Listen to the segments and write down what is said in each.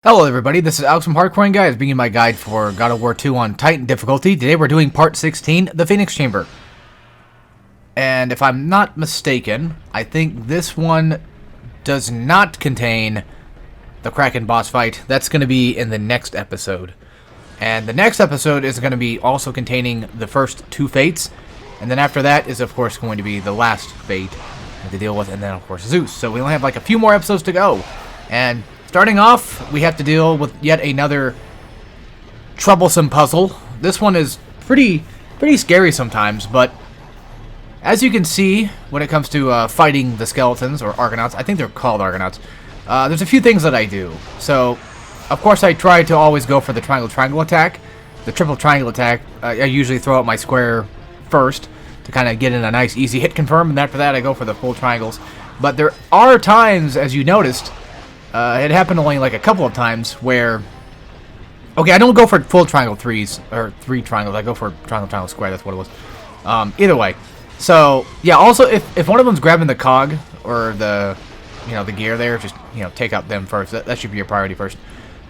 Hello everybody, this is Alex from Hardcoring Guys, bringing my guide for God of War 2 on Titan difficulty. Today we're doing part 16, the Phoenix Chamber. And if I'm not mistaken, I think this one does not contain the Kraken boss fight. That's going to be in the next episode. And the next episode is going to be also containing the first two fates. And then after that is of course going to be the last fate to deal with, and then of course Zeus. So we only have like a few more episodes to go. And starting off, we have to deal with yet another troublesome puzzle. This one is pretty scary sometimes, but as you can see, when it comes to fighting the skeletons, or Argonauts, I think they're called Argonauts, there's a few things that I do. So, of course, I try to always go for the triangle attack. The triple triangle attack, I usually throw out my square first to kind of get in a nice easy hit confirm, and after that I go for the full triangles. But there are times, as you noticed, it happened only like a couple of times where, okay, I don't go for full triangle threes, or three triangles, I go for triangle square, that's what it was. Either way. So, yeah, also, if one of them's grabbing the cog, or the gear there, just, take out them first. That should be your priority first.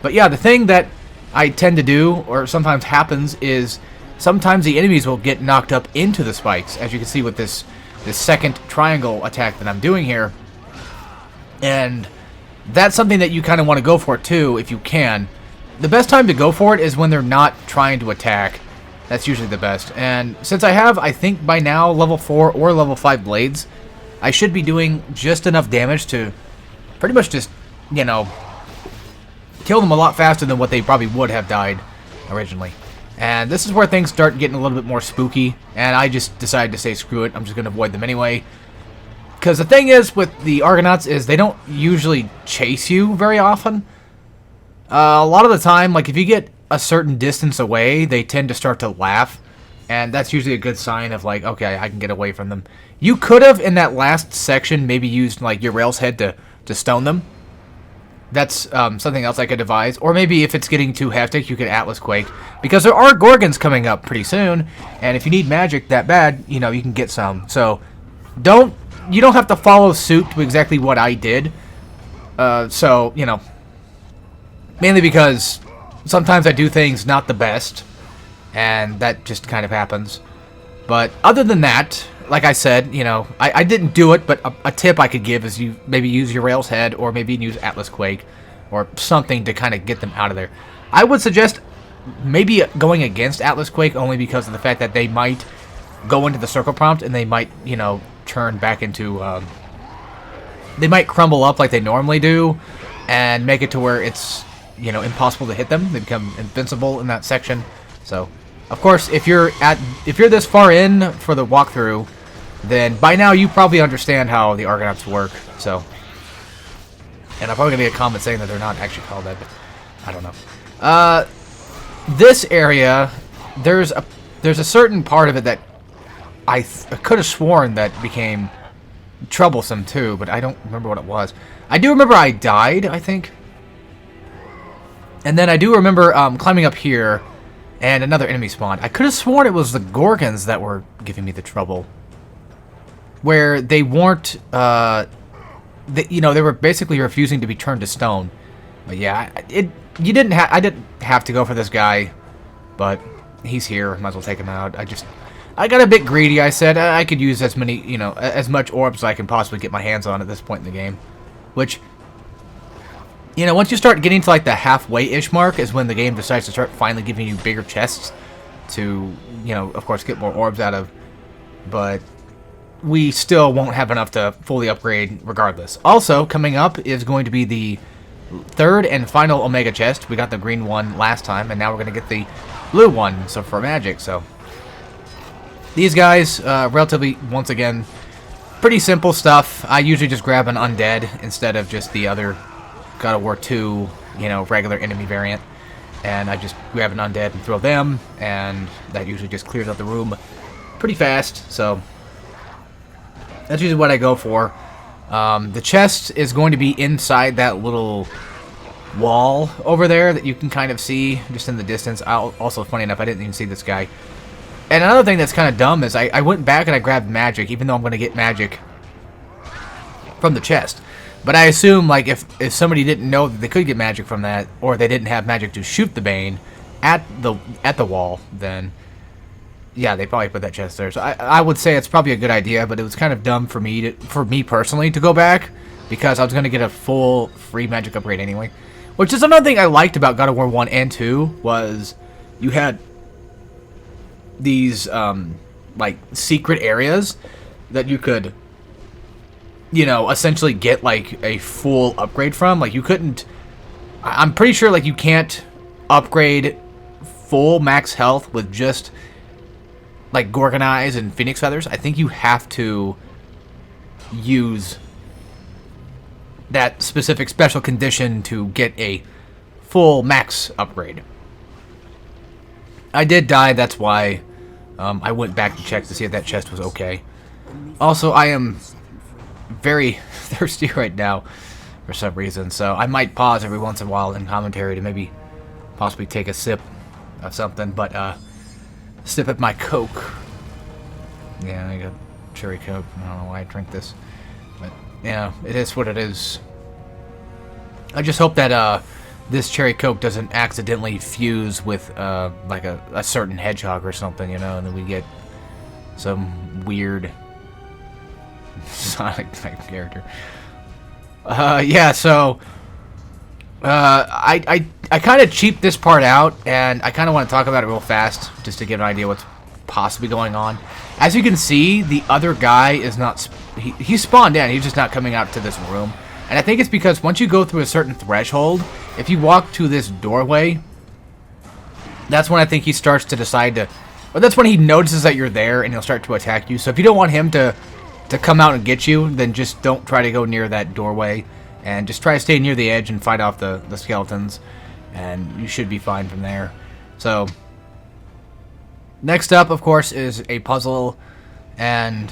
But yeah, the thing that I tend to do, or sometimes happens, is sometimes the enemies will get knocked up into the spikes, as you can see with this second triangle attack that I'm doing here. And that's something that you kind of want to go for too, if you can. The best time to go for it is when they're not trying to attack. That's usually the best. And since I have, I think by now, level 4 or level 5 blades, I should be doing just enough damage to pretty much just, kill them a lot faster than what they probably would have died originally. And this is where things start getting a little bit more spooky, and I just decided to say screw it, I'm just going to avoid them anyway. Because the thing is with the Argonauts is they don't usually chase you very often. A lot of the time, like if you get a certain distance away, they tend to start to laugh. And that's usually a good sign of like, okay, I can get away from them. You could have, in that last section, maybe used like your rail's head to stone them. That's something else I could devise. Or maybe if it's getting too hectic, you could Atlas Quake. Because there are Gorgons coming up pretty soon. And if you need magic that bad, you can get some. So, you don't have to follow suit to exactly what I did. So, mainly because sometimes I do things not the best, and that just kind of happens. But other than that, like I said, I didn't do it, but a tip I could give is you maybe use your Rail's Head, or maybe use Atlas Quake, or something to kind of get them out of there. I would suggest maybe going against Atlas Quake, only because of the fact that they might go into the circle prompt, and they might, turn back into, they might crumble up like they normally do, and make it to where it's, impossible to hit them. They become invincible in that section. So, of course, if you're this far in for the walkthrough, then by now you probably understand how the Argonauts work. So, and I'm probably gonna get a comment saying that they're not actually called that, but I don't know. This area, there's a certain part of it that I could have sworn that became troublesome too, but I don't remember what it was. I do remember I died, I think. And then I do remember climbing up here, and another enemy spawned. I could have sworn it was the Gorgons that were giving me the trouble. Where they weren't, they were basically refusing to be turned to stone. But yeah, I didn't have to go for this guy, but he's here. Might as well take him out. I got a bit greedy. I said I could use as many, as much orbs as I can possibly get my hands on at this point in the game. Which, once you start getting to like the halfway-ish mark is when the game decides to start finally giving you bigger chests to, of course, get more orbs out of. But we still won't have enough to fully upgrade regardless. Also, coming up is going to be the third and final Omega chest. We got the green one last time, and now we're going to get the blue one, so for magic, so these guys, relatively, once again, pretty simple stuff. I usually just grab an undead instead of just the other God of War 2, regular enemy variant. And I just grab an undead and throw them, and that usually just clears out the room pretty fast. So that's usually what I go for. The chest is going to be inside that little wall over there that you can kind of see just in the distance. Also, funny enough, I didn't even see this guy. And another thing that's kind of dumb is I went back and I grabbed magic, even though I'm going to get magic from the chest. But I assume, like, if somebody didn't know that they could get magic from that, or they didn't have magic to shoot the Bane at the wall, then yeah, they probably put that chest there. So I would say it's probably a good idea, but it was kind of dumb for me personally to go back, because I was going to get a full free magic upgrade anyway. Which is another thing I liked about God of War 1 and 2, was you had these, like, secret areas that you could, you know, essentially get, like, a full upgrade from. Like, you couldn't... I'm pretty sure, like, you can't upgrade full max health with just, like, Gorgon Eyes and Phoenix Feathers. I think you have to use that specific special condition to get a full max upgrade. I did die, that's why I went back to check to see if that chest was okay. Also, I am very thirsty right now for some reason, so I might pause every once in a while in commentary to maybe possibly take a sip of something, but sip at my Coke. Yeah, I got cherry Coke. I don't know why I drink this, but yeah, it is what it is. I just hope that this cherry Coke doesn't accidentally fuse with like a certain hedgehog or something, you know, and then we get some weird Sonic type character. Yeah, so I kind of cheaped this part out, and I kind of want to talk about it real fast just to get an idea what's possibly going on. As you can see, the other guy is not... He spawned in. He's just not coming out to this room. And I think it's because once you go through a certain threshold, if you walk to this doorway, that's when I think he starts to decide to... Or that's when he notices that you're there, and he'll start to attack you. So if you don't want him to come out and get you, then just don't try to go near that doorway. And just try to stay near the edge and fight off the skeletons. And you should be fine from there. So... Next up, of course, is a puzzle, and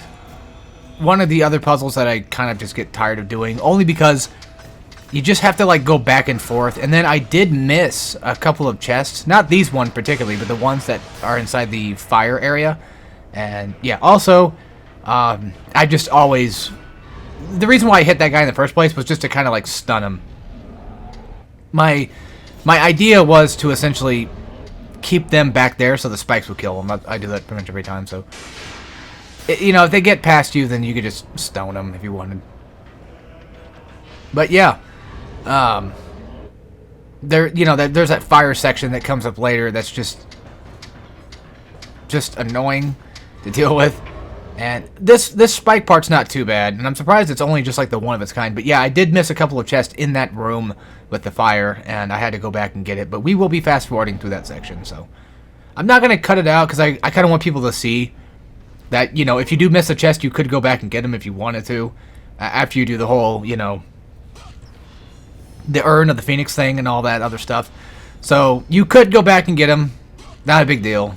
one of the other puzzles that I kind of just get tired of doing, only because you just have to, like, go back and forth. And then I did miss a couple of chests, not these one particularly, but the ones that are inside the fire area. And yeah, also, I just always... The reason why I hit that guy in the first place was just to kind of, like, stun him. My idea was to essentially keep them back there so the spikes will kill them. I do that pretty much every time, so... You know, if they get past you, then you could just stone them if you wanted. But yeah, there's that fire section that comes up later that's just annoying to deal with. And this spike part's not too bad, and I'm surprised it's only just like the one of its kind. But yeah, I did miss a couple of chests in that room with the fire, and I had to go back and get it. But we will be fast-forwarding through that section, so... I'm not going to cut it out, because I kind of want people to see that, you know, if you do miss a chest, you could go back and get them if you wanted to. After you do the whole, you know, the Urn of the Phoenix thing and all that other stuff. So, you could go back and get them. Not a big deal.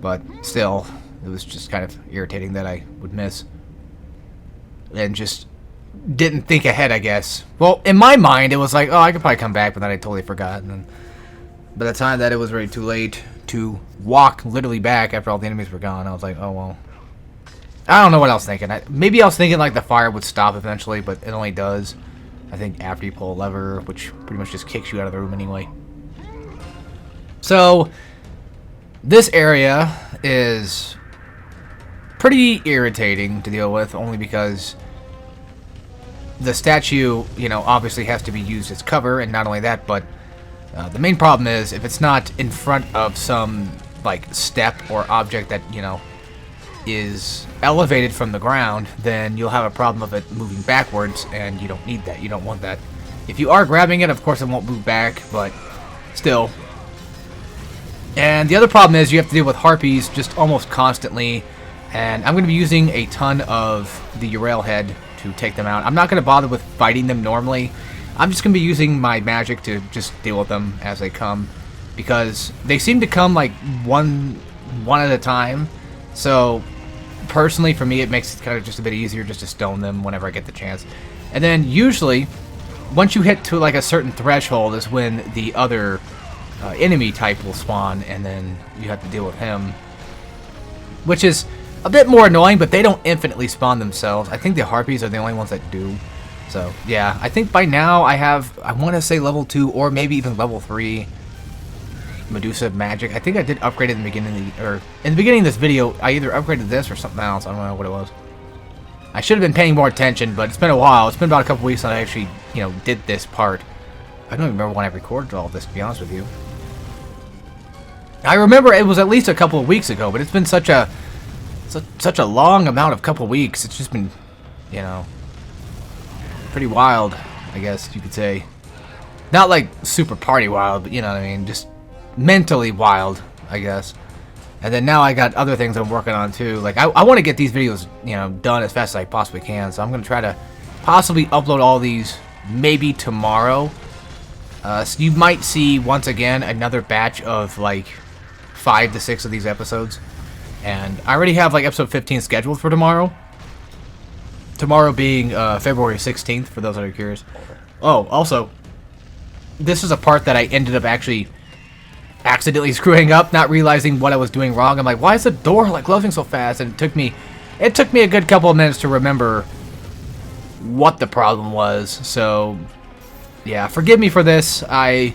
But, still, it was just kind of irritating that I would miss. And just didn't think ahead, I guess. Well, in my mind, it was like, oh, I could probably come back, but then I totally forgot. And then by the time that it was already too late to walk literally back after all the enemies were gone, I was like, oh, well. I don't know what I was thinking. Maybe I was thinking, like, the fire would stop eventually, but it only does, I think, after you pull a lever, which pretty much just kicks you out of the room anyway. So, this area is pretty irritating to deal with, only because the statue, you know, obviously has to be used as cover, and not only that, but the main problem is if it's not in front of some, like, step or object that, you know, is elevated from the ground, then you'll have a problem of it moving backwards, and you don't need that. You don't want that. If you are grabbing it, of course it won't move back, but still. And the other problem is you have to deal with harpies just almost constantly, and I'm going to be using a ton of the Urael head to take them out. I'm not going to bother with fighting them normally. I'm just going to be using my magic to just deal with them as they come, because they seem to come like one at a time. So personally for me it makes it kind of just a bit easier just to stone them whenever I get the chance. And then usually once you hit to like a certain threshold is when the other enemy type will spawn, and then you have to deal with him, which is a bit more annoying, but they don't infinitely spawn themselves. I think the harpies are the only ones that do. So, yeah, I think by now I have, I want to say level 2 or maybe even level 3 Medusa magic. I think I did upgrade it in the beginning of the, or in the beginning of this video, I either upgraded this or something else. I don't know what it was. I should have been paying more attention, but it's been a while. It's been about a couple weeks that I actually, you know, did this part. I don't even remember when I recorded all of this, to be honest with you. I remember it was at least a couple of weeks ago, but it's been such a long amount of couple weeks. It's just been, you know, pretty wild, I guess you could say. Not like super party wild, but you know what I mean, just mentally wild, I guess. And then now I got other things I'm working on too. Like I want to get these videos, you know, done as fast as I possibly can. So I'm gonna try to possibly upload all these maybe tomorrow. So you might see once again another batch of like 5 to 6 of these episodes. And I already have like episode 15 scheduled for tomorrow. Tomorrow being February 16th, for those that are curious. Oh, also, this is a part that I ended up actually accidentally screwing up, not realizing what I was doing wrong. I'm like, why is the door like closing so fast? And it took me a good couple of minutes to remember what the problem was. So, yeah, forgive me for this. I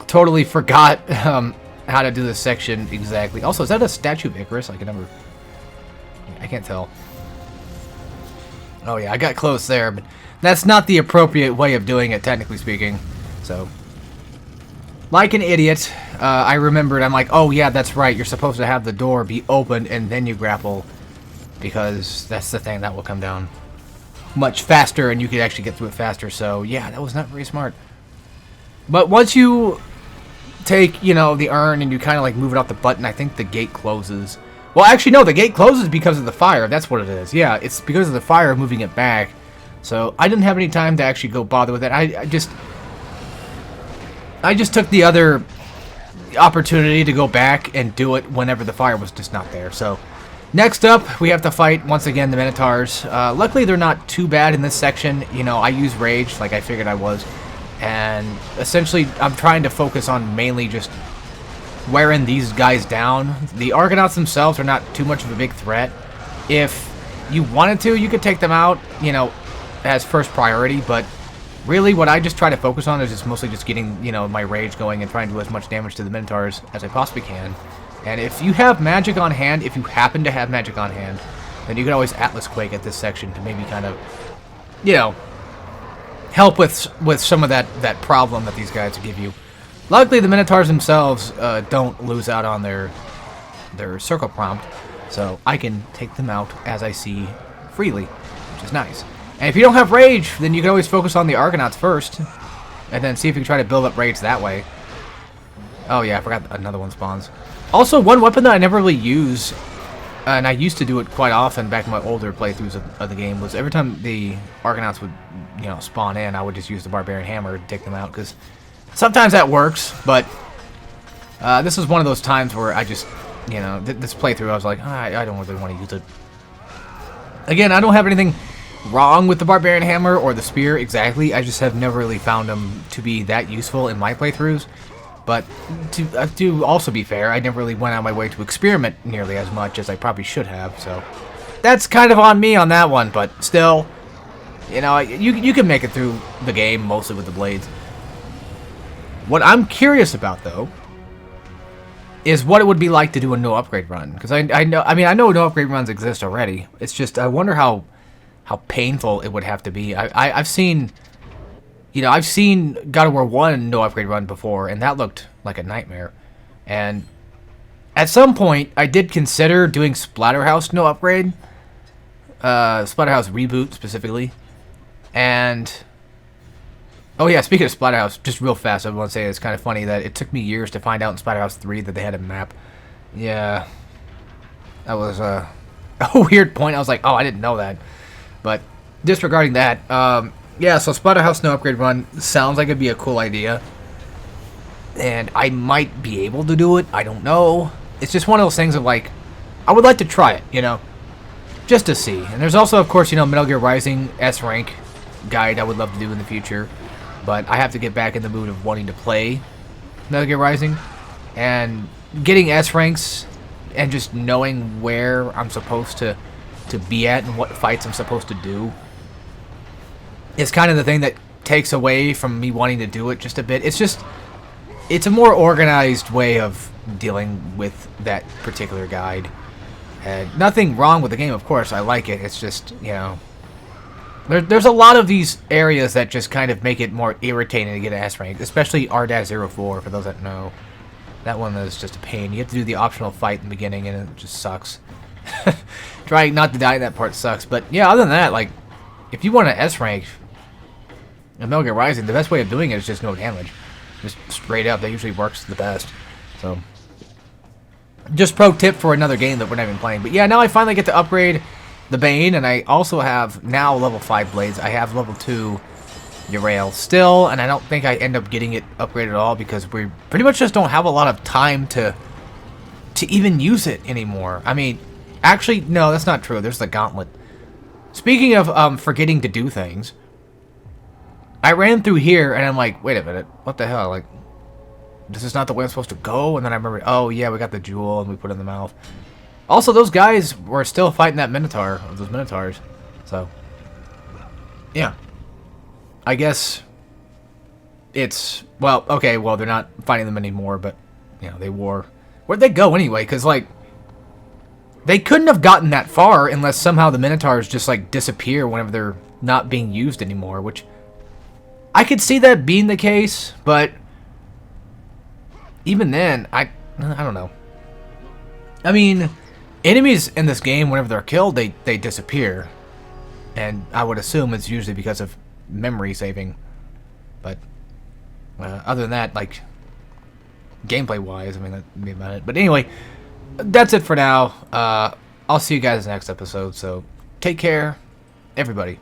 totally forgot how to do this section exactly. Also, is that a statue of Icarus? I can't tell. Oh yeah, I got close there, but that's not the appropriate way of doing it, technically speaking. So, like an idiot, I remembered, I'm like, oh yeah, that's right, you're supposed to have the door be opened and then you grapple, because that's the thing that will come down much faster and you could actually get through it faster. So yeah, that was not very smart. But once you take, you know, the urn and you kind of like move it off the button, I think the gate closes. Well, actually, no, the gate closes because of the fire. That's what it is. Yeah, it's because of the fire moving it back. So I didn't have any time to actually go bother with it. I just took the other opportunity to go back and do it whenever the fire was just not there. So next up, we have to fight, once again, the Minotaurs. Luckily, they're not too bad in this section. You know, I use Rage like I figured I was. And essentially, I'm trying to focus on mainly just wearing these guys down. The Argonauts themselves are not too much of a big threat. If you wanted to, you could take them out, you know, as first priority, but really what I just try to focus on is just mostly just getting, you know, my rage going and trying to do as much damage to the Minotaurs as I possibly can. And if you have magic on hand, if you happen to have magic on hand, then you can always Atlas Quake at this section to maybe kind of, you know, help with some of that problem that these guys give you. Luckily, the Minotaurs themselves don't lose out on their circle prompt, so I can take them out as I see freely, which is nice. And if you don't have rage, then you can always focus on the Argonauts first, and then see if you can try to build up rage that way. Oh yeah, I forgot another one spawns. Also, one weapon that I never really use, and I used to do it quite often back in my older playthroughs of the game, was every time the Argonauts would, you know, spawn in, I would just use the Barbarian Hammer to take them out, because sometimes that works, but this is one of those times where I just, you know, this playthrough, I was like, I don't really want to use it. Again, I don't have anything wrong with the Barbarian Hammer or the Spear exactly, I just have never really found them to be that useful in my playthroughs. But to also be fair, I never really went out of my way to experiment nearly as much as I probably should have, so that's kind of on me on that one, but still, you know, you can make it through the game mostly with the blades. What I'm curious about, though, is what it would be like to do a no upgrade run, because I know no upgrade runs exist already. It's just I wonder how painful it would have to be. I've seen, you know, I've seen God of War 1 no upgrade run before, and that looked like a nightmare. And at some point, I did consider doing Splatterhouse no upgrade, Splatterhouse reboot specifically, and oh yeah, speaking of Splatterhouse, just real fast, I want to say it's kind of funny that it took me years to find out in Splatterhouse 3 that they had a map. Yeah, that was a weird point. I was like, oh, I didn't know that. But disregarding that, yeah, so Splatterhouse no upgrade run sounds like it'd be a cool idea. And I might be able to do it, I don't know. It's just one of those things of like, I would like to try it, you know, just to see. And there's also, of course, you know, Metal Gear Rising S rank guide I would love to do in the future. But I have to get back in the mood of wanting to play Metal Gear Rising. And getting S ranks and just knowing where I'm supposed to be at and what fights I'm supposed to do is kind of the thing that takes away from me wanting to do it just a bit. It's a more organized way of dealing with that particular guide. And nothing wrong with the game, of course. I like it. It's just, you know, there's a lot of these areas that just kind of make it more irritating to get an S rank, especially R-04, for those that know. That one is just a pain. You have to do the optional fight in the beginning, and it just sucks. Trying not to die in that part sucks. But yeah, other than that, like, if you want an S rank in Metal Gear Rising, the best way of doing it is just no damage. Just straight up. That usually works the best. So, just pro tip for another game that we're not even playing. But yeah, now I finally get to upgrade the Bane, and I also have now level 5 blades. I have level 2 Urael still, and I don't think I end up getting it upgraded at all because we pretty much just don't have a lot of time to even use it anymore. I mean, actually, no, that's not true. There's the Gauntlet. Speaking of forgetting to do things, I ran through here, and I'm like, wait a minute, what the hell? Like, this is not the way I'm supposed to go? And then I remember, oh yeah, we got the jewel, and we put it in the mouth. Also, those guys were still fighting that Minotaur, those Minotaurs. So, yeah. I guess it's, well, okay, well, they're not fighting them anymore, but, you know, they were. Where'd they go anyway? Because, like, they couldn't have gotten that far unless somehow the Minotaurs just, like, disappear whenever they're not being used anymore, which I could see that being the case, but even then, I don't know. I mean, enemies in this game, whenever they're killed, they disappear. And I would assume it's usually because of memory saving. But other than that, like, gameplay-wise, I mean, that'd be about it. But anyway, that's it for now. I'll see you guys next episode, so take care, everybody.